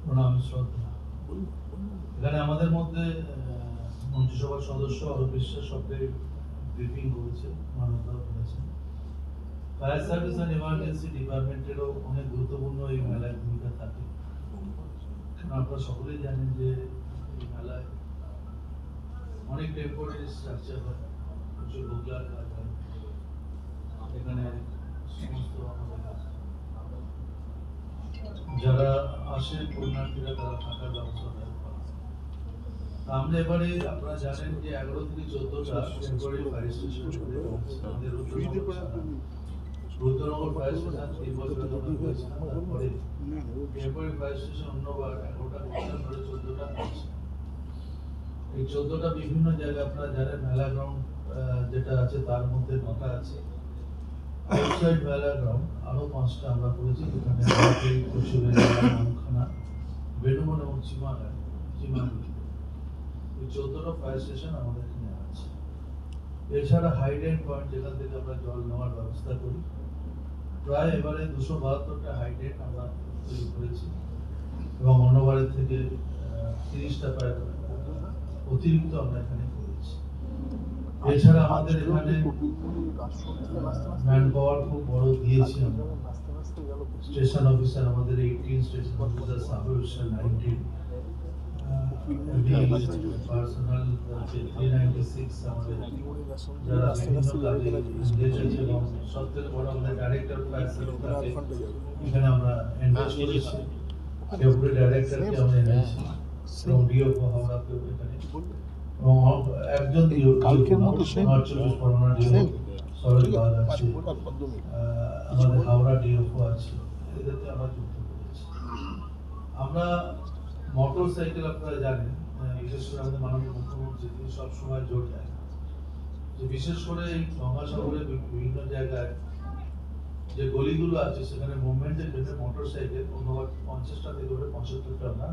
প্রণাম শ্রদ্ধা। এখানে আমাদের মধ্যে মন্ত্রিসভার সদস্য অরূপ বিশ্বাস সবটাই ব্রিফিং করেছে, মানবতাও করেছেন। ফায়ার সার্ভিস অ্যান্ড ইমার্জেন্সি ডিপার্টমেন্টেরও অনেক গুরুত্বপূর্ণ এই মেলায় ভূমিকা থাকে। আপনারা সকলেই জানেন যে এই মেলায় অনেক টেম্পোরারি স্ট্রাকচার হয়, প্রচুর লোকলার কাজ হয়। এখানে সমস্ত আমাদের যারা আসেন পুণ্যার্থীরা তারা থাকার ব্যবস্থা দেয়। আমরা এবারে আপনারা জানেন যে 11 থেকে 14টা টেম্পোরারি ফায়ার স্টেশন আমাদের রুদ্রনগর ফায়ার স্টেশন 3 বছর ধরে হয়েছে। তারপরে টেম্পোরারি ফায়ার স্টেশন অন্যবার 11টা বছর ধরে 14টা আছে। এই 14টা বিভিন্ন জায়গায় আপনারা জানেন মেলা গ্রাউন্ড যেটা আছে তার মধ্যে 9টা আছে। আউটসাইড মেলা গ্রাউন্ড আরো 5টা আমরা করেছি, যেখানে বেনুমন এবং চিমাগায় এই 14টা ফায়ার স্টেশন আমাদের এখানে আছে। এছাড়া হাইড্রেন্ট পয়েন্ট যেখান থেকে আমরা জল নেওয়ার ব্যবস্থা করি, প্রায় এবারে 272টা হাইড্রেন্ট আমরা তৈরি করেছি এবং অন্যবারের থেকে 30টা প্রায় অতিরিক্ত আমরা এখানে করেছি। এছাড়া আমাদের এখানে ম্যান পাওয়ার খুব বড় দিয়েছি আমরা। স্টেশন অফিসার আমাদের 18 station officer, sub officer 19, personal 396 আমাদের যারা বিভিন্ন কাজে এনগেজ আছে এবং সবথেকে বড় আমাদের ডাইরেক্টর ফায়ার সার্ভিস এখানে আমরা এনগেজ করেছি। ডেপুটি ডাইরেক্টরকে আমরা এনেছি এবং ডিও হাওড়াকে এখানে এবং একজন ডিও কালকের মতো সে 48 পরগনা ডিও সরোজ বাগ আছে, আমাদের হাওড়া ডিও আছে, এদেরকে আমরা যুক্ত করেছি। আমরা মোটর সাইকেল আপনারা জানেন, বিশেষ করে আমাদের মাননীয় মুখ্যমন্ত্রী তিনি সবসময় জোর দেন যে বিশেষ করে এই গঙ্গাসাগরের বিভিন্ন জায়গায় যে গলিগুলো আছে সেখানে মুভমেন্টের জন্য মোটর সাইকেল অনুবাদ 50টা থেকে 75টা আমরা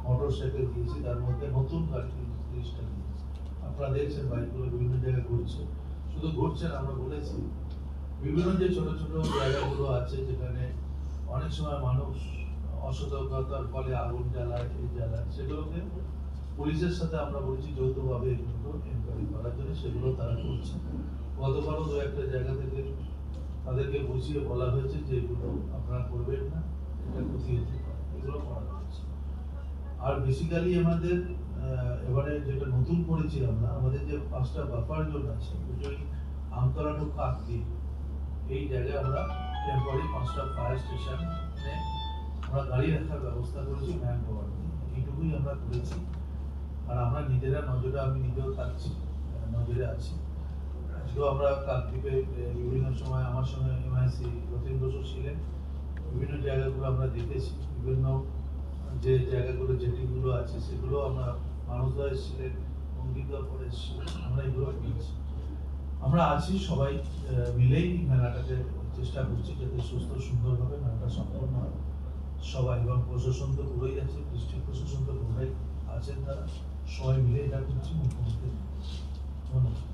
মোটর সাইকেল দিয়েছি, তার মধ্যে নতুন গাড়ি 30টা দিয়েছি। আপনারা দেখছেন বাইকগুলো বিভিন্ন জায়গায় ঘুরছে, শুধু ঘুরছেন আমরা বলেছি বিভিন্ন যে ছোট ছোট জায়গাগুলো আছে যেখানে অনেক সময় মানুষ অসতর্কতার ফলে আগুন জ্বালায়, এই জ্বালায়, সেগুলোকে পুলিশের সাথে আমরা বলছি যৌথভাবে এগুলো এনকোয়ারি করার জন্য, সেগুলো তারা করছে। গতকালও 2-1টা জায়গা থেকে তাদেরকে বুঝিয়ে বলা হয়েছে যে এগুলো আপনারা করবেন না, এটা ক্ষতি হতে পারে, এগুলো করা হচ্ছে। আর বেসিক্যালি আমাদের এবারে যেটা নতুন করেছি আমরা, আমাদের যে 5টা বাফার জোন আছে, দুটোই আমতলা টু কাকদ্বীপ, এই জায়গায় আমরা টেম্পোরারি 5টা ফায়ার স্টেশনে আমরা গাড়ি রাখার ব্যবস্থা করেছি ম্যান পাওয়ার দিয়ে, এইটুকুই আমরা করেছি। আর আমরা নিজেরা নজরে, আমি নিজেও থাকছি, নজরে আছি। তো আমরা কাকদ্বীপে বিভিন্ন সময় আমার সঙ্গে এমআইসি রতিন বসু ছিলেন, বিভিন্ন জায়গাগুলো আমরা দেখেছি, বিভিন্ন যে জায়গাগুলো জেটিগুলো আছে সেগুলো আমরা মানুষরা এসেছিলেন, অঙ্গীকার করে এসেছিলেন, আমরা এগুলো পেয়েছি। আমরা আছি সবাই মিলেই মেলাটাকে চেষ্টা করছি যাতে সুস্থ সুন্দরভাবে মেলাটা সম্পন্ন হয়। সবাই এবং প্রশাসন তো পুরোই আছে, ডিস্ট্রিক্ট প্রশাসন তো পুরোই আছেন, তারা সবাই মিলে এটা করছি। মুখ্যমন্ত্রী ধন্যবাদ।